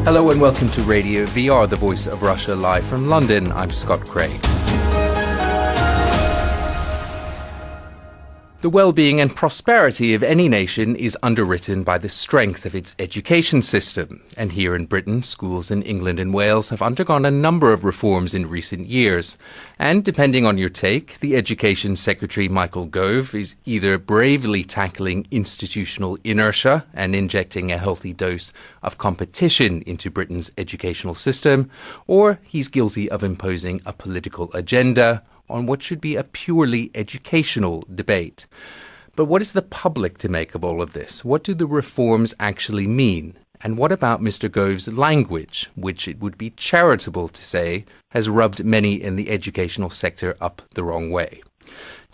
Hello and welcome to Radio VR, the voice of Russia, live from London. I'm Scott Craig. The well-being and prosperity of any nation is underwritten by the strength of its education system. And here in Britain, schools in England and Wales have undergone a number of reforms in recent years. And depending on your take, the Education Secretary Michael Gove is either bravely tackling institutional inertia and injecting a healthy dose of competition into Britain's educational system, or he's guilty of imposing a political agenda on what should be a purely educational debate. But what is the public to make of all of this? What do the reforms actually mean? And what about Mr. Gove's language, which it would be charitable to say has rubbed many in the educational sector up the wrong way?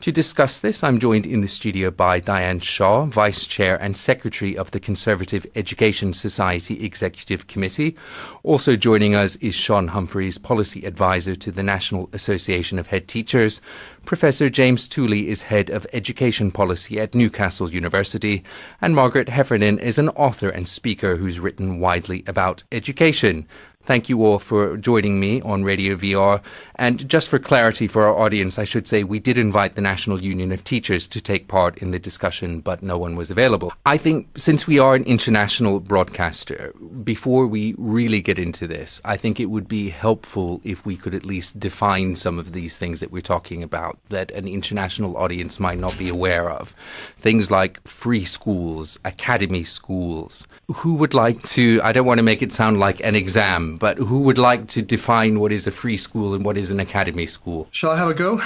To discuss this, I'm joined in the studio by Diane Shaw, Vice Chair and Secretary of the Conservative Education Society Executive Committee. Also joining us is Sean Humphreys, Policy Advisor to the National Association of Head Teachers. Professor James Tooley is Head of Education Policy at Newcastle University. And Margaret Heffernan is an author and speaker who's written widely about education. Thank you all for joining me on Radio VR. And just for clarity for our audience, I should say we did invite the National Union of Teachers to take part in the discussion, but no one was available. I think since we are an international broadcaster, before we really get into this, I think it would be helpful if we could at least define some of these things that we're talking about that an international audience might not be aware of. Things like free schools, academy schools. Who would like to, I don't want to make it sound like an exam, but who would like to define what is a free school and what is an academy school? Shall I have a go?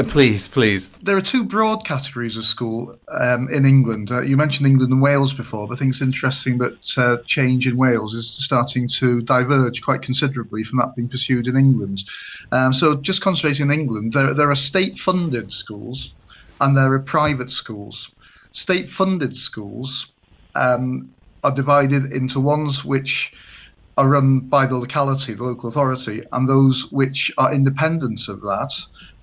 Please. There are two broad categories of school in England. You mentioned England and Wales before, but I think it's interesting that change in Wales is starting to diverge quite considerably from that being pursued in England. So just concentrating in England, there are state-funded schools and there are private schools. State-funded schools are divided into ones which are run by the locality, the local authority, and those which are independent of that,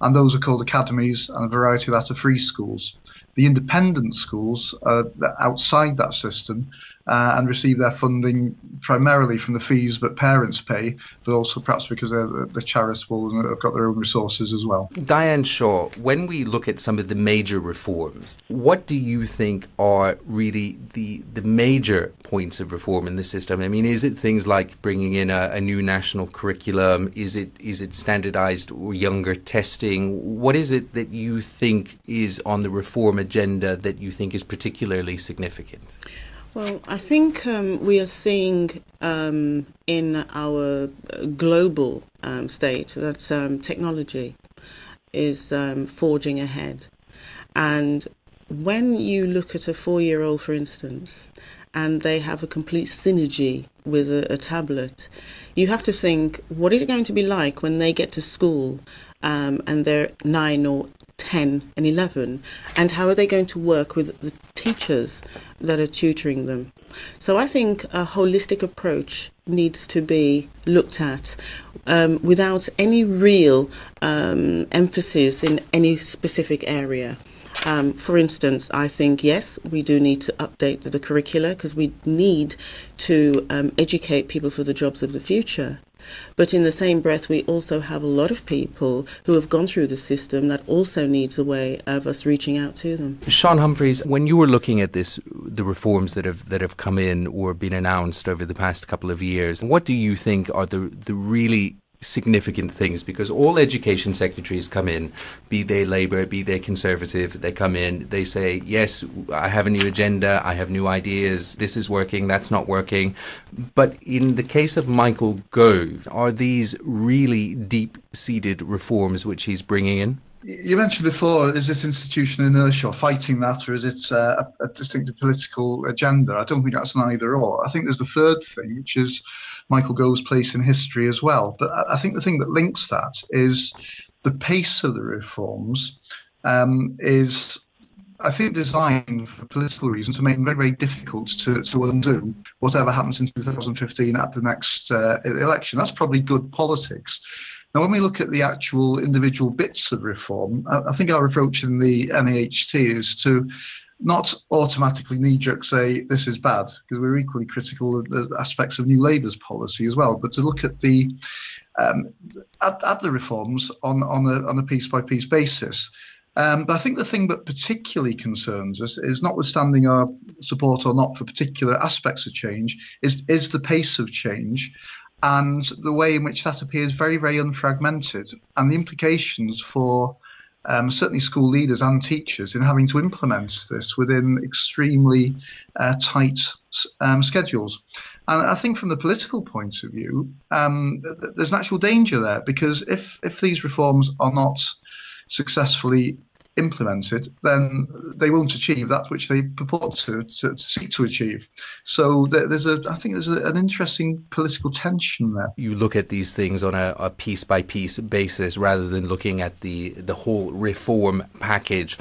and those are called academies, and a variety of that are free schools. The independent schools are outside that system and receive their funding primarily from the fees that parents pay, but also perhaps because they're charitable and have got their own resources as well. Diane Shaw, when we look at some of the major reforms, what do you think are really the major points of reform in the system? I mean, is it things like bringing in a new national curriculum? Is it standardized or younger testing? What is it that you think is on the reform agenda that you think is particularly significant? Well, I think we are seeing in our global state that technology is forging ahead. And when you look at a 4-year-old, for instance, and they have a complete synergy with a tablet, you have to think, what is it going to be like when they get to school and they're 9 or 10 and 11, and how are they going to work with the teachers that are tutoring them? So I think a holistic approach needs to be looked at without any real emphasis in any specific area. For instance, I think, yes, we do need to update the curricula because we need to educate people for the jobs of the future. But in the same breath, we also have a lot of people who have gone through the system that also needs a way of us reaching out to them. Sean Humphreys, when you were looking at this, the reforms that have come in or been announced over the past couple of years, what do you think are the really significant things? Because all education secretaries come in, be they Labour, be they Conservative, they come in, they say, yes, I have a new agenda, I have new ideas, this is working, that's not working. But in the case of Michael Gove, are these really deep-seated reforms which he's bringing in? You mentioned before, is it institutional inertia or fighting that, or is it a distinctive political agenda? I don't think that's an either or. I think there's the third thing, which is Michael Gove's place in history as well. But I think the thing that links that is the pace of the reforms is, I think, designed for political reasons to make them very, very difficult to undo whatever happens in 2015 at the next election. That's probably good politics. Now, when we look at the actual individual bits of reform, I think our approach in the NAHT is to not automatically knee-jerk say this is bad, because we're equally critical of the aspects of New Labour's policy as well, but to look at the reforms on a piece-by-piece basis. But I think the thing that particularly concerns us is, notwithstanding our support or not for particular aspects of change, is the pace of change and the way in which that appears very, very unfragmented, and the implications for certainly school leaders and teachers in having to implement this within extremely tight schedules. And I think from the political point of view, there's an actual danger there, because if these reforms are not successfully implemented, then they won't achieve that which they purport to seek to achieve. So I think there's an interesting political tension there. You look at these things on a piece-by-piece basis rather than looking at the whole reform package.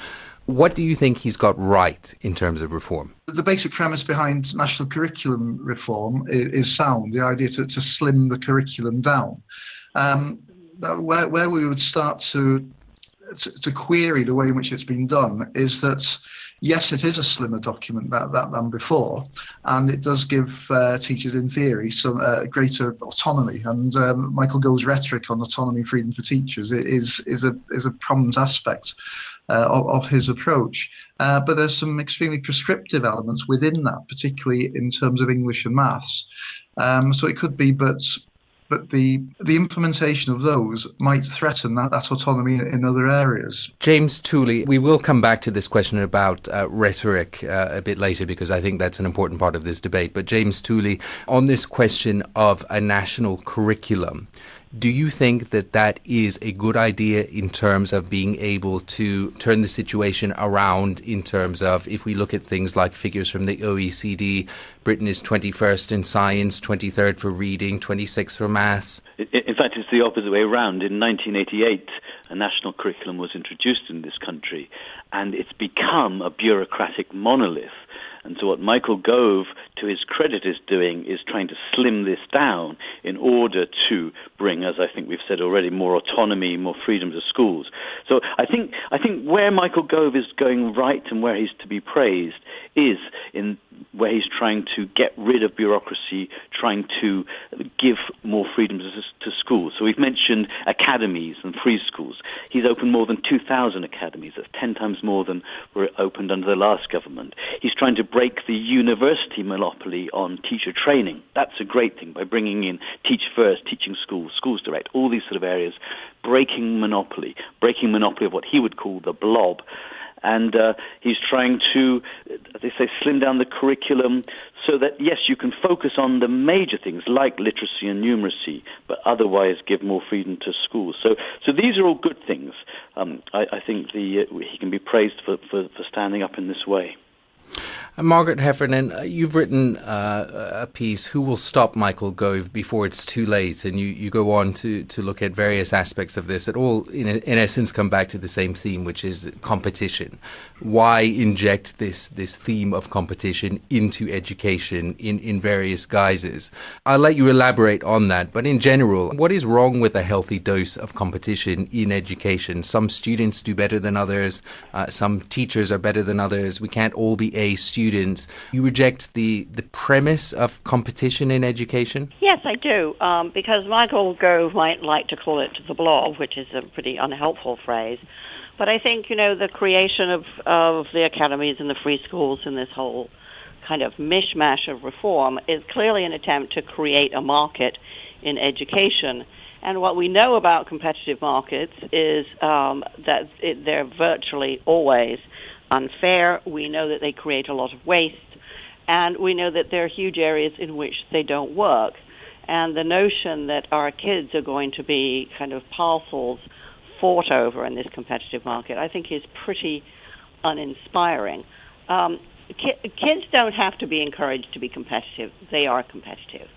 What do you think he's got right in terms of reform? The basic premise behind national curriculum reform is sound, the idea to slim the curriculum down. Where we would start to query the way in which it's been done is that, yes, it is a slimmer document than before, and it does give teachers, in theory, some greater autonomy. And Michael Gove's rhetoric on autonomy and freedom for teachers is a prominent aspect of his approach. But there's some extremely prescriptive elements within that, particularly in terms of English and maths. So it could be, but the implementation of those might threaten that autonomy in other areas. James Tooley, we will come back to this question about rhetoric a bit later, because I think that's an important part of this debate. But James Tooley, on this question of a national curriculum, do you think that is a good idea in terms of being able to turn the situation around, in terms of, if we look at things like figures from the OECD, Britain is 21st in science, 23rd for reading, 26th for maths? In fact, it's the opposite way around. In 1988, a national curriculum was introduced in this country, and it's become a bureaucratic monolith. And so what Michael Gove, to his credit, is doing is trying to slim this down in order to bring, as I think we've said already, more autonomy, more freedom to schools. So I think where Michael Gove is going right and where he's to be praised is in where he's trying to get rid of bureaucracy, trying to give more freedom to schools. So we've mentioned academies and free schools. He's opened more than 2,000 academies. That's 10 times more than were opened under the last government. He's trying to break the university monopoly on teacher training. That's a great thing, by bringing in Teach First, Teaching Schools, Schools Direct, all these sort of areas, breaking monopoly of what he would call the blob. And he's trying to, as they say, slim down the curriculum so that, yes, you can focus on the major things like literacy and numeracy, but otherwise give more freedom to schools. So these are all good things. I think he can be praised for standing up in this way. Margaret Heffernan, you've written a piece, Who Will Stop Michael Gove Before It's Too Late? And you go on to look at various aspects of this that all, in essence, come back to the same theme, which is competition. Why inject this theme of competition into education in various guises? I'll let you elaborate on that. But in general, what is wrong with a healthy dose of competition in education? Some students do better than others. Some teachers are better than others. We can't all be A students. You reject the premise of competition in education? Yes, I do, because Michael Gove might like to call it the blob, which is a pretty unhelpful phrase. But I think, the creation of the academies and the free schools and this whole kind of mishmash of reform is clearly an attempt to create a market in education. And what we know about competitive markets is that they're virtually always unfair. We know that they create a lot of waste, and we know that there are huge areas in which they don't work. And the notion that our kids are going to be kind of parcels fought over in this competitive market, I think, is pretty uninspiring. Kids don't have to be encouraged to be competitive. They are competitive.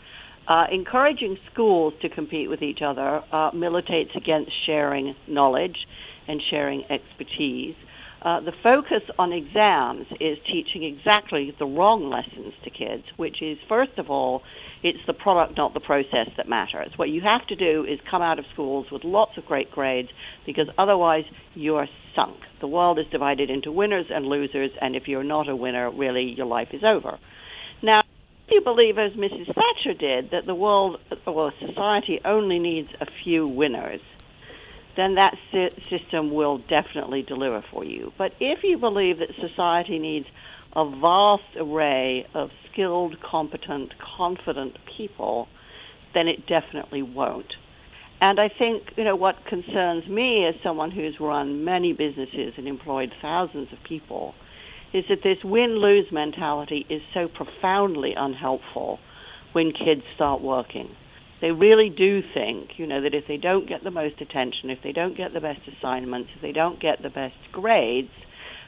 Encouraging schools to compete with each other militates against sharing knowledge and sharing expertise. The focus on exams is teaching exactly the wrong lessons to kids, which is, first of all, it's the product, not the process, that matters. What you have to do is come out of schools with lots of great grades, because otherwise you're sunk. The world is divided into winners and losers, and if you're not a winner, really, your life is over. Now, if you believe, as Mrs. Thatcher did, that the world or society only needs a few winners, then that system will definitely deliver for you. But if you believe that society needs a vast array of skilled, competent, confident people, then it definitely won't. And I think, what concerns me as someone who's run many businesses and employed thousands of people is that this win-lose mentality is so profoundly unhelpful when kids start working. They really do think, that if they don't get the most attention, if they don't get the best assignments, if they don't get the best grades,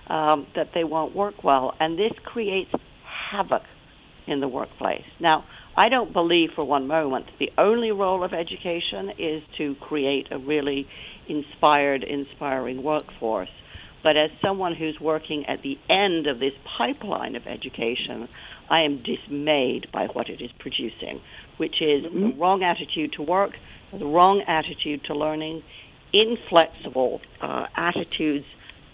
that they won't work well. And this creates havoc in the workplace. Now, I don't believe for one moment the only role of education is to create a really inspiring workforce. But as someone who's working at the end of this pipeline of education, I am dismayed by what it is producing, which is the wrong attitude to work, the wrong attitude to learning, inflexible attitudes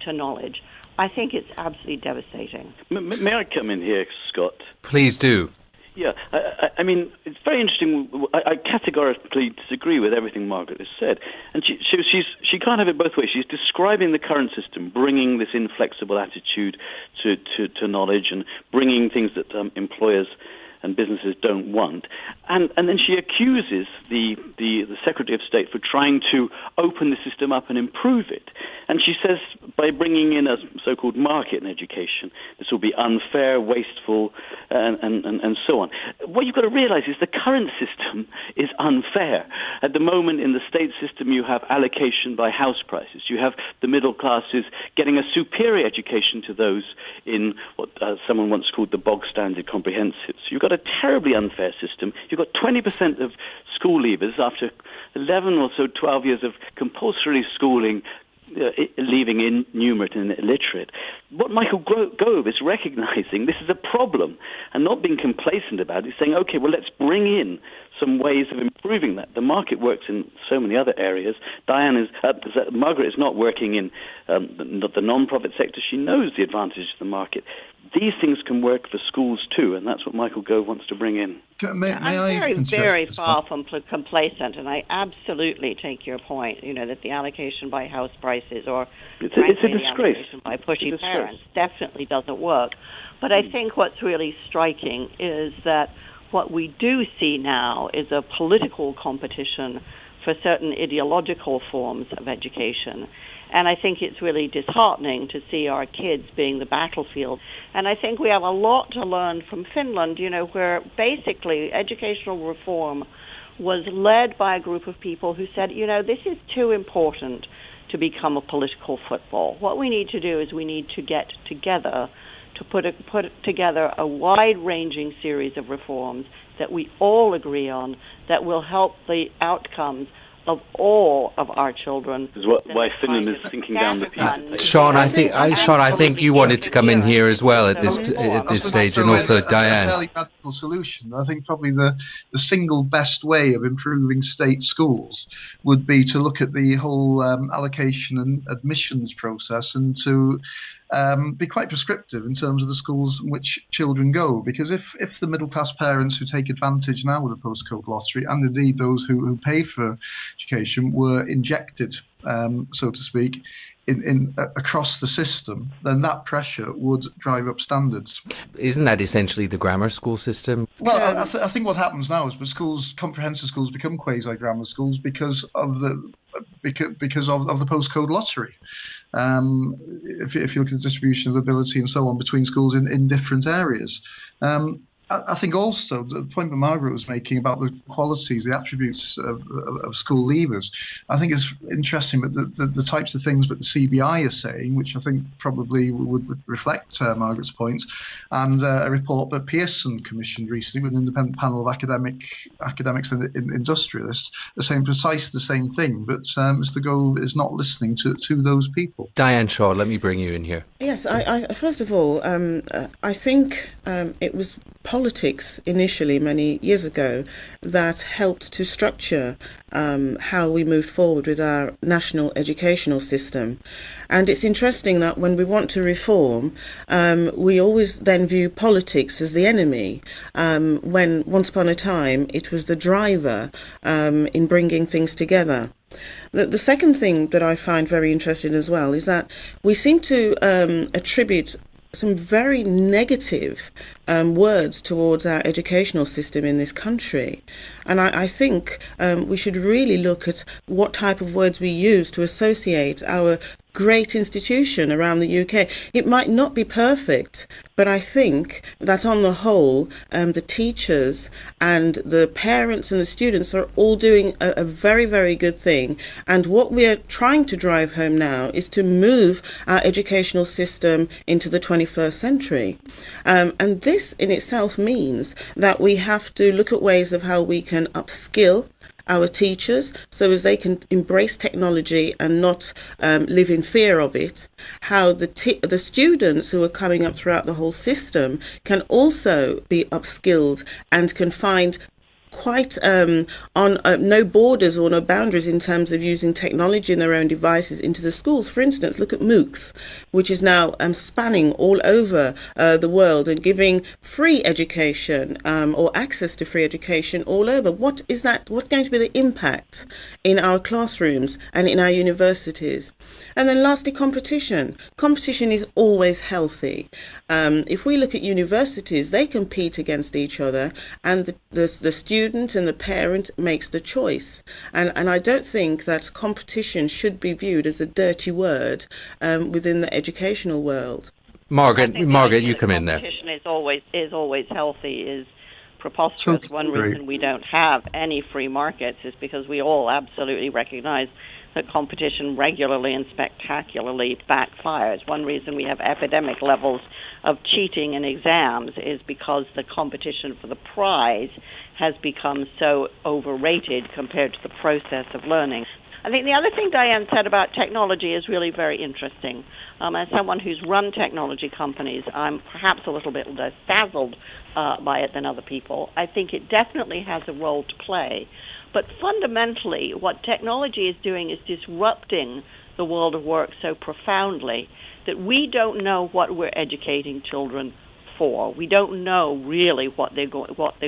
to knowledge. I think it's absolutely devastating. May I come in here, Scott? Please do. Yeah, I mean, it's very interesting. I categorically disagree with everything Margaret has said. And she can't have it both ways. She's describing the current system, bringing this inflexible attitude to knowledge and bringing things that employers and businesses don't want. And then she accuses the Secretary of State for trying to open the system up and improve it. And she says by bringing in a so-called market in education, this will be unfair, wasteful, and so on. What you've got to realize is the current system is unfair. At the moment in the state system, you have allocation by house prices. You have the middle classes getting a superior education to those in what someone once called the bog standard comprehensives. You've got a terribly unfair system. You've got 20% of school leavers after 11 or so, 12 years of compulsory schooling leaving innumerate and illiterate. What Michael Gove is recognizing, this is a problem, and not being complacent about it. He's saying, okay, well, let's bring in some ways of improving that. The market works in so many other areas. Margaret is not working in the non-profit sector. She knows the advantages of the market. These things can work for schools too, and that's what Michael Gove wants to bring in. I'm very far from complacent, and I absolutely take your point, that the allocation by house prices or it's a disgrace. The allocation by pushy parents definitely doesn't work. But I think what's really striking is that what we do see now is a political competition for certain ideological forms of education. And I think it's really disheartening to see our kids being the battlefield. And I think we have a lot to learn from Finland, where basically educational reform was led by a group of people who said, this is too important to become a political football. What we need to do is we need to get together to put together a wide-ranging series of reforms that we all agree on that will help the outcomes of all of our children. This is why Finland is sinking down the peak. Sean, I think you wanted to come in here as well at this stage, and also Diane. A fairly radical solution. I think probably the single best way of improving state schools would be to look at the whole allocation and admissions process and to be quite prescriptive in terms of the schools in which children go. Because if the middle-class parents who take advantage now with the postcode lottery, and indeed those who pay for education, were injected, so to speak, in across the system, then that pressure would drive up standards. Isn't that essentially the grammar school system? Well, I think what happens now is comprehensive schools become quasi-grammar schools because of the postcode lottery. If you look at the distribution of ability and so on between schools in different areas. I think also the point that Margaret was making about the qualities, the attributes of school leavers, I think is interesting. But the types of things that the CBI are saying, which I think probably would reflect Margaret's point, and a report that Pearson commissioned recently with an independent panel of academics and industrialists, are saying precisely the same thing. But Mr. Gove is not listening to those people. Diane Shaw, let me bring you in here. Yes, I first of all, I think it was politics initially many years ago that helped to structure how we moved forward with our national educational system. And it's interesting that when we want to reform, we always then view politics as the enemy, when once upon a time it was the driver in bringing things together. The second thing that I find very interesting as well is that we seem to attribute some very negative words towards our educational system in this country. And I think we should really look at what type of words we use to associate our great institution around the UK. It might not be perfect, but I think that on the whole, the teachers and the parents and the students are all doing a very, very good thing. And what we are trying to drive home now is to move our educational system into the 21st century. And this in itself means that we have to look at ways of how we can upskill our teachers so as they can embrace technology and not live in fear of it, how the students who are coming up throughout the whole system can also be upskilled and can find quite on no borders or no boundaries in terms of using technology in their own devices into the schools. For instance, look at MOOCs, which is now spanning all over the world and giving free education or access to free education all over. What is that? What's going to be the impact in our classrooms and in our universities? And then lastly, competition. Competition is always healthy. If we look at universities, they compete against each other, and the student and the parent makes the choice. And I don't think that competition should be viewed as a dirty word within the educational world. Margaret, you come in there. Competition is always healthy, is preposterous. One reason we don't have any free markets is because we all absolutely recognize that competition regularly and spectacularly backfires. One reason we have epidemic levels of cheating in exams is because the competition for the prize has become so overrated compared to the process of learning. I think the other thing Diane said about technology is really very interesting. As someone who's run technology companies, I'm perhaps a little bit less dazzled by it than other people. I think it definitely has a role to play. But fundamentally, what technology is doing is disrupting the world of work so profoundly that we don't know what we're educating children for. We don't know really what they're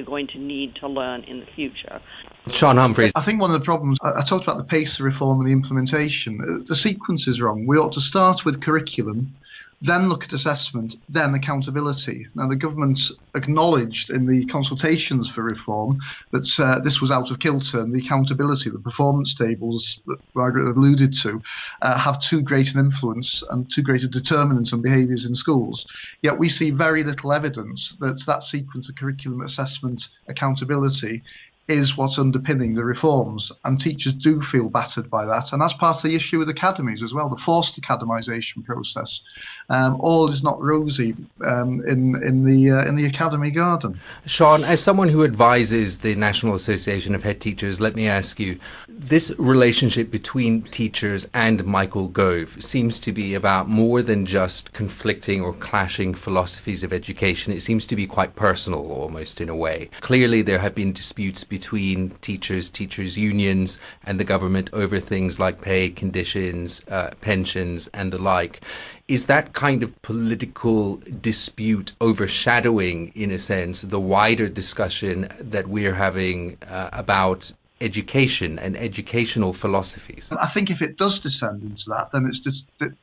going to need to learn in the future. Sean Humphreys. I think one of the problems, I talked about the pace of reform and the implementation. The sequence is wrong. We ought to start with curriculum, then look at assessment, then accountability. Now, the government acknowledged in the consultations for reform that this was out of kilter, and the accountability, the performance tables that Margaret alluded to, have too great an influence and too great a determinant on behaviours in schools. Yet we see very little evidence that that sequence of curriculum, assessment, accountability is what's underpinning the reforms, and teachers do feel battered by that, and that's part of the issue with academies as well, the forced academisation process. All is not rosy in the academy garden. Sean, as someone who advises the National Association of Head Teachers, let me ask you, this relationship between teachers and Michael Gove seems to be about more than just conflicting or clashing philosophies of education. It seems to be quite personal, almost, in a way. Clearly, there have been disputes between teachers' unions and the government over things like pay, conditions, pensions and the like. Is that kind of political dispute overshadowing, in a sense, the wider discussion that we're having about education and educational philosophies? I think if it does descend into that, then it's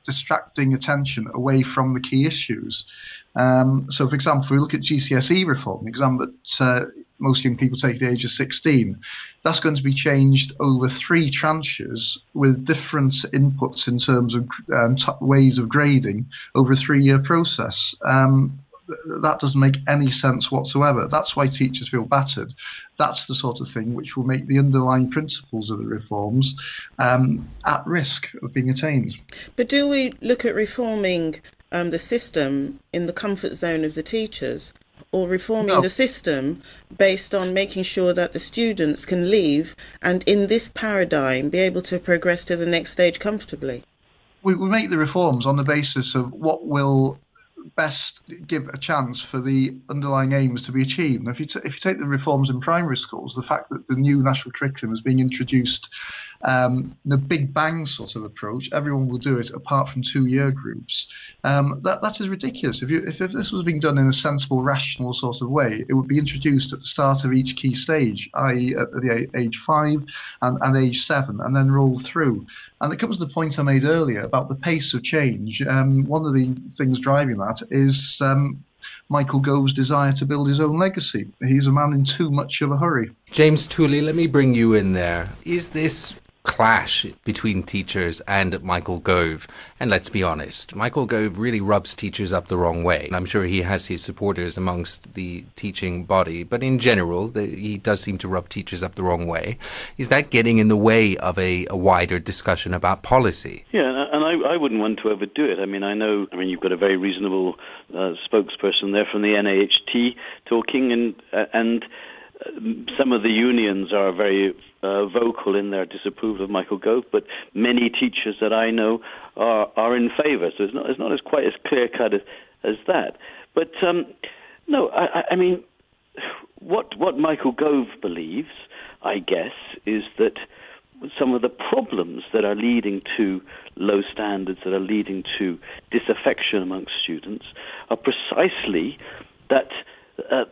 distracting attention away from the key issues. So, for example, if we look at GCSE reform, the exam that most young people take at the age of 16, that's going to be changed over 3 tranches with different inputs in terms of ways of grading over a 3-year process. that doesn't make any sense whatsoever. That's why teachers feel battered. That's the sort of thing which will make the underlying principles of the reforms at risk of being attained. But do we look at reforming the system in the comfort zone of the teachers, or reforming the system based on making sure that the students can leave and in this paradigm be able to progress to the next stage comfortably? We make the reforms on the basis of what will best give a chance for the underlying aims to be achieved. And if you take the reforms in primary schools, the fact that the new national curriculum is being introduced in a big bang sort of approach, everyone will do it apart from 2-year groups. That is ridiculous. If this was being done in a sensible, rational sort of way, it would be introduced at the start of each key stage, i.e. at the age 5 and age 7, and then roll through. And it comes to the point I made earlier about the pace of change. One of the things driving that is Michael Gove's desire to build his own legacy. He's a man in too much of a hurry. James Tooley, let me bring you in there. Is this clash between teachers and Michael Gove? And let's be honest, Michael Gove really rubs teachers up the wrong way. I'm sure he has his supporters amongst the teaching body, but in general, he does seem to rub teachers up the wrong way. Is that getting in the way of a wider discussion about policy? Yeah, and I wouldn't want to overdo it. I mean, you've got a very reasonable spokesperson there from the NAHT talking, and some of the unions are very vocal in their disapproval of Michael Gove, but many teachers that I know are in favour. So it's not as quite as clear cut as that. But no, I mean, what Michael Gove believes, I guess, is that some of the problems that are leading to low standards, that are leading to disaffection amongst students, are precisely that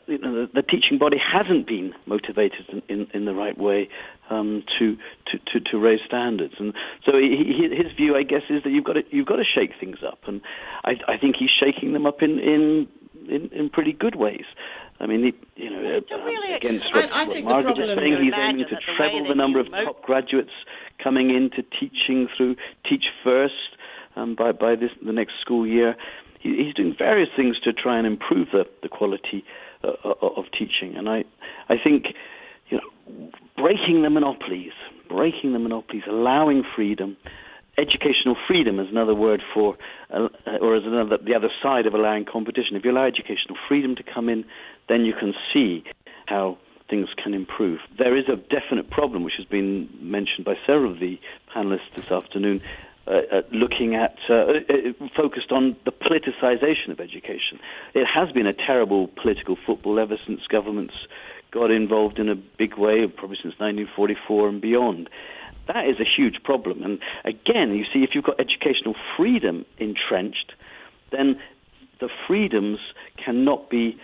the teaching body hasn't been motivated in the right way to raise standards, and so his view, I guess, is that you've got to shake things up, and I think he's shaking them up in pretty good ways. I mean, against what Margaret is saying, he's aiming to treble the number of top graduates coming into teaching through Teach First by the next school year. He's doing various things to try and improve the quality of teaching, and I think breaking the monopolies, allowing freedom. Educational freedom is another word for, or is the other side of allowing competition. If you allow educational freedom to come in, then you can see how things can improve. There is a definite problem, which has been mentioned by several of the panelists this afternoon, looking at, focused on the politicization of education. It has been a terrible political football ever since governments got involved in a big way, probably since 1944 and beyond. That is a huge problem. And again, you see, if you've got educational freedom entrenched, then the freedoms cannot be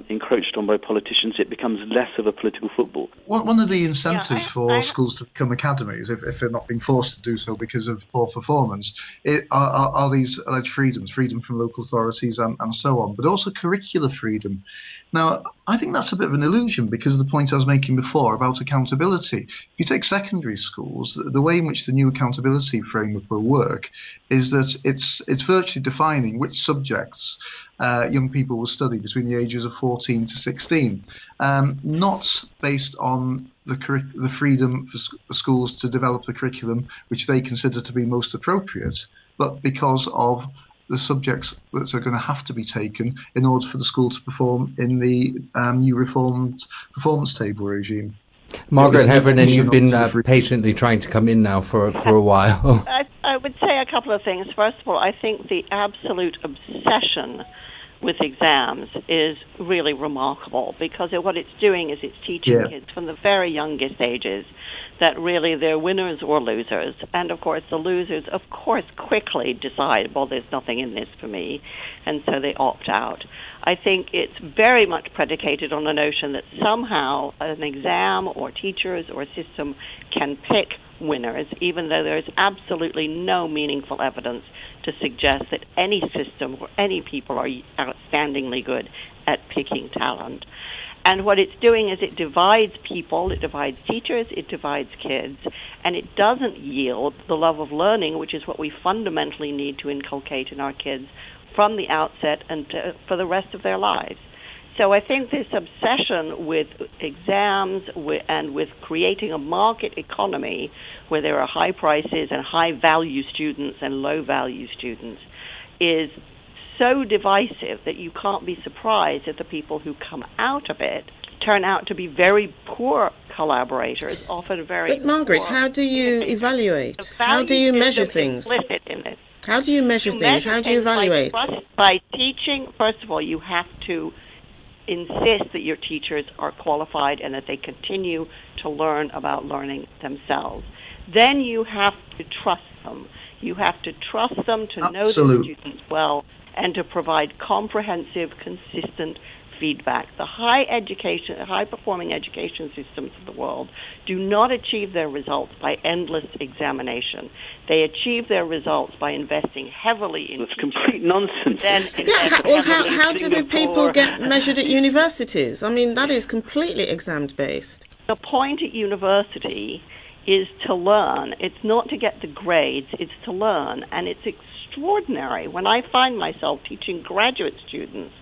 encroached on by politicians. It becomes less of a political football. One of the incentives for schools to become academies, if they're not being forced to do so because of poor performance, are these alleged freedoms, freedom from local authorities and so on, but also curricular freedom. Now, I think that's a bit of an illusion because of the point I was making before about accountability. If you take secondary schools, the way in which the new accountability framework will work is that it's virtually defining which subjects young people will study between the ages of 14 to 16, not based on the freedom for schools to develop a curriculum which they consider to be most appropriate, but because of the subjects that are going to have to be taken in order for the school to perform in the new reformed performance table regime. Margaret Heffernan, you've been patiently trying to come in now for a while. I would say a couple of things. First of all, I think the absolute obsession with exams is really remarkable because what it's doing is it's teaching kids from the very youngest ages that really they're winners or losers. And, of course, the losers, of course, quickly decide, well, there's nothing in this for me, and so they opt out. I think it's very much predicated on the notion that somehow an exam or teachers or a system can pick winners, even though there is absolutely no meaningful evidence to suggest that any system or any people are outstandingly good at picking talent. And what it's doing is it divides people, it divides teachers, it divides kids, and it doesn't yield the love of learning, which is what we fundamentally need to inculcate in our kids from the outset and for the rest of their lives. So I think this obsession with exams and with creating a market economy where there are high prices and high-value students and low-value students is so divisive that you can't be surprised that the people who come out of it turn out to be very poor collaborators, often very But Margaret, poor. how do you evaluate? How do you measure things? How do you measure things? How do you evaluate? By teaching, first of all, you have to insist that your teachers are qualified and that they continue to learn about learning themselves. Then you have to trust them. You have to trust them to know the students well and to provide comprehensive, consistent feedback. The high-performing education systems of the world do not achieve their results by endless examination. They achieve their results by investing heavily in. That's complete nonsense. How do the people get measured at universities? I mean, that is completely exam-based. The point at university is to learn. It's not to get the grades. It's to learn, and it's extraordinary when I find myself teaching graduate students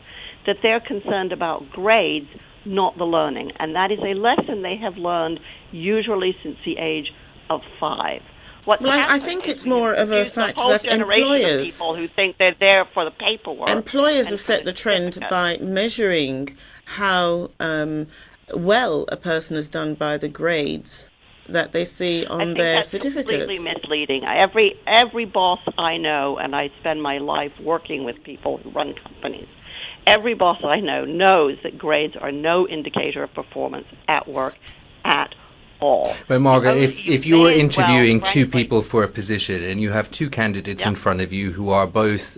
that they're concerned about grades, not the learning. And that is a lesson they have learned usually since the age of 5. I think it's more of a fact that employers, people who think they're there for the paperwork. Employers have set the trend by measuring how well a person has done by the grades that they see on their certificates. That's completely misleading. Every boss I know, and I spend my life working with people who run companies, every boss I know knows that grades are no indicator of performance at work at all. But Margaret, if you were interviewing two people for a position and you have two candidates in front of you who are both,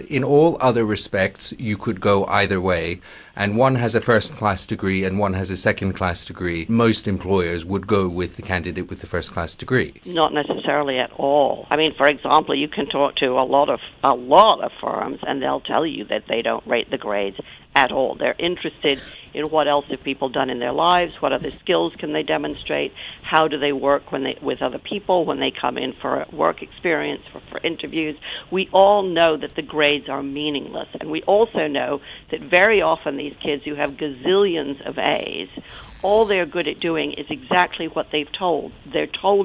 in all other respects, you could go either way, and one has a first-class degree and one has a second-class degree, most employers would go with the candidate with the first-class degree. Not necessarily at all. I mean, for example, you can talk to a lot of firms, and they'll tell you that they don't rate the grades at all. They're interested in what else have people done in their lives, what other skills can they demonstrate, how do they work with other people when they come in for work experience, for interviews. We all know that the grades are meaningless, and we also know that very often these kids who have gazillions of A's, all they're good at doing is exactly what they're told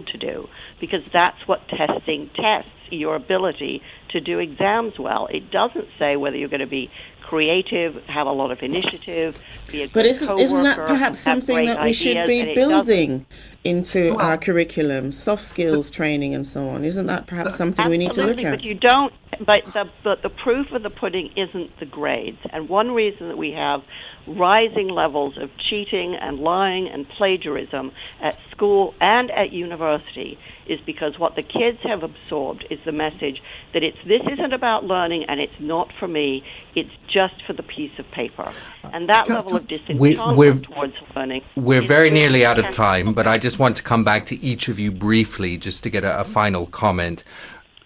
to do, because that's what testing tests, your ability to do exams well. It doesn't say whether you're going to be creative, have a lot of initiative, be a good coworker. But isn't that perhaps something that we should be building into our curriculum, soft skills training and so on? Isn't that perhaps something we need to look at? But you don't. But the proof of the pudding isn't the grades. And one reason that we have rising levels of cheating and lying and plagiarism at school and at university is because what the kids have absorbed is the message that this isn't about learning and it's not for me, it's just for the piece of paper. And that level of disenchantment towards learning. We're very nearly out of time, but I just want to come back to each of you briefly just to get a final comment.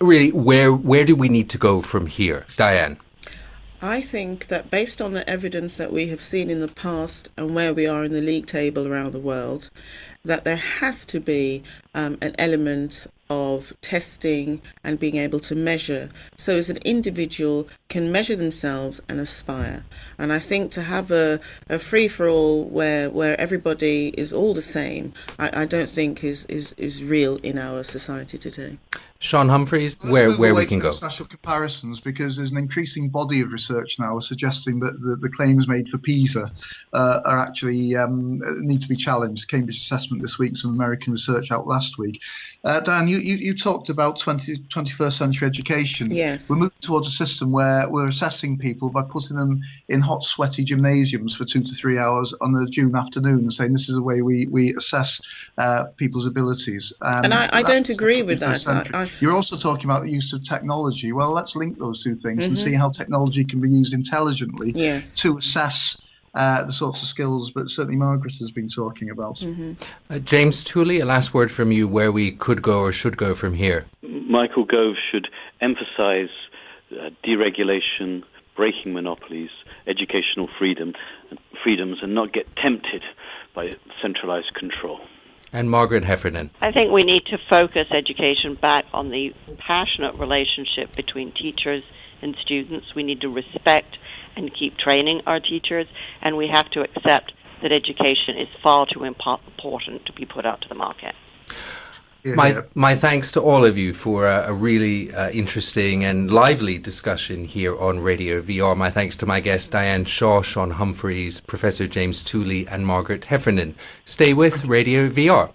Really, where do we need to go from here? Diane? I think that based on the evidence that we have seen in the past and where we are in the league table around the world, that there has to be an element of testing and being able to measure, so as an individual can measure themselves and aspire. And I think to have a free-for-all where everybody is all the same, I don't think is real in our society today. Sean Humphreys, where we can go. International comparisons, because there's an increasing body of research now suggesting that the claims made for PISA are actually need to be challenged. Cambridge Assessment this week, some American research out last week. Dan, you talked about 21st century education. Yes. We're moving towards a system where we're assessing people by putting them in hot, sweaty gymnasiums for 2 to 3 hours on a June afternoon and saying this is the way we assess people's abilities. And I don't agree with that. You're also talking about the use of technology. Well, let's link those two things and see how technology can be used intelligently to assess the sorts of skills, but certainly Margaret has been talking about. James Tooley, a last word from you where we could go or should go from here. Michael Gove should emphasize deregulation, breaking monopolies, educational freedoms, and not get tempted by centralized control. And Margaret Heffernan. I think we need to focus education back on the passionate relationship between teachers, in students. We need to respect and keep training our teachers, and we have to accept that education is far too important to be put out to the market. My thanks to all of you for a really interesting and lively discussion here on Radio VR. My thanks to my guests Diane Shaw, Sean Humphreys, Professor James Tooley and Margaret Heffernan. Stay with Radio VR.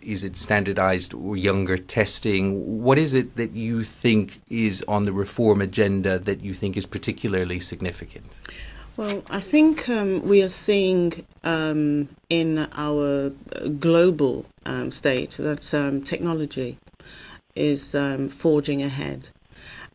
Is it standardized or younger testing? What is it that you think is on the reform agenda that you think is particularly significant? Well, I think we are seeing in our global state that technology is forging ahead.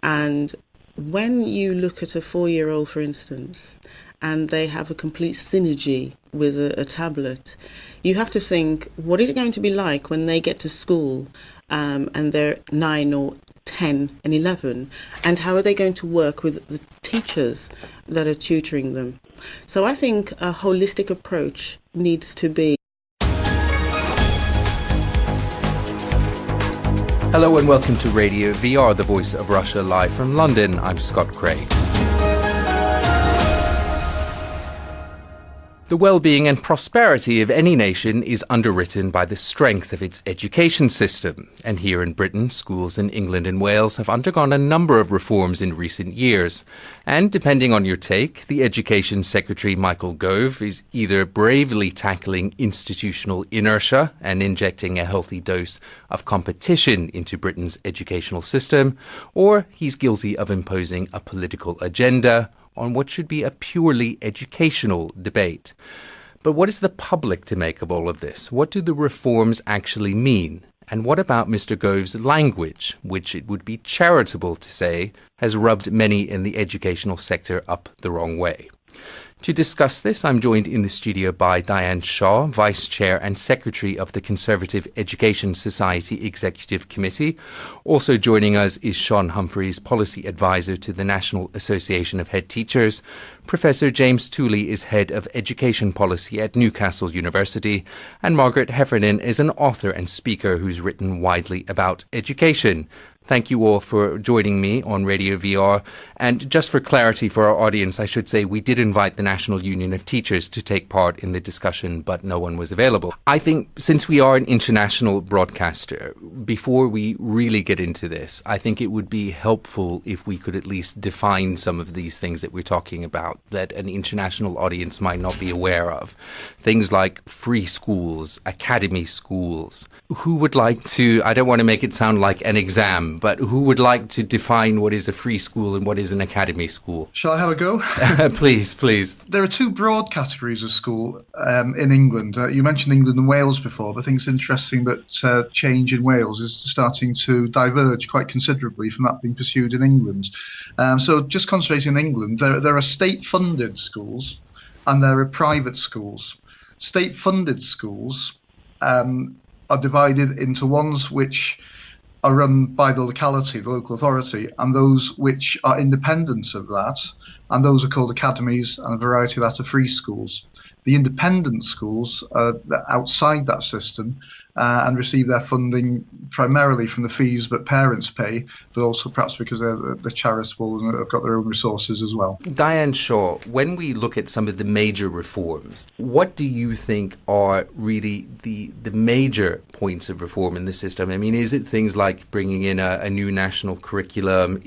And when you look at a 4-year-old, for instance, and they have a complete synergy with a tablet, you have to think, what is it going to be like when they get to school and they're 9 or 10 and 11, and how are they going to work with the teachers that are tutoring them? So I think a holistic approach needs to be. Hello and welcome to Radio VR, the voice of Russia, live from London. I'm Scott Craig. The well-being and prosperity of any nation is underwritten by the strength of its education system. And here in Britain, schools in England and Wales have undergone a number of reforms in recent years. And depending on your take, the Education Secretary Michael Gove is either bravely tackling institutional inertia and injecting a healthy dose of competition into Britain's educational system, or he's guilty of imposing a political agenda on what should be a purely educational debate. But what is the public to make of all of this? What do the reforms actually mean? And what about Mr. Gove's language, which it would be charitable to say has rubbed many in the educational sector up the wrong way? To discuss this, I'm joined in the studio by Diane Shaw, Vice Chair and Secretary of the Conservative Education Society Executive Committee. Also joining us is Sean Humphreys, Policy Advisor to the National Association of Head Teachers. Professor James Tooley is Head of Education Policy at Newcastle University. And Margaret Heffernan is an author and speaker who's written widely about education. Thank you all for joining me on Radio VR. And just for clarity for our audience, I should say we did invite the National Union of Teachers to take part in the discussion, but no one was available. I think since we are an international broadcaster, before we really get into this, I think it would be helpful if we could at least define some of these things that we're talking about that an international audience might not be aware of. Things like free schools, academy schools. Who would like to, I don't want to make it sound like an exam, but who would like to define what is a free school and what is an academy school? Shall I have a go? Please. There are two broad categories of school in England. You mentioned England and Wales before, but I think it's interesting that change in Wales is starting to diverge quite considerably from that being pursued in England. So just concentrating in England, there are state-funded schools and there are private schools. State-funded schools are divided into ones which are run by the locality, the local authority, and those which are independent of that, and those are called academies, and a variety of that are free schools. The independent schools are outside that system and receive their funding primarily from the fees that parents pay, but also perhaps because they're charitable and have got their own resources as well. Diane Shaw, when we look at some of the major reforms, what do you think are really the major points of reform in the system? I mean, is it things like bringing in a new national curriculum?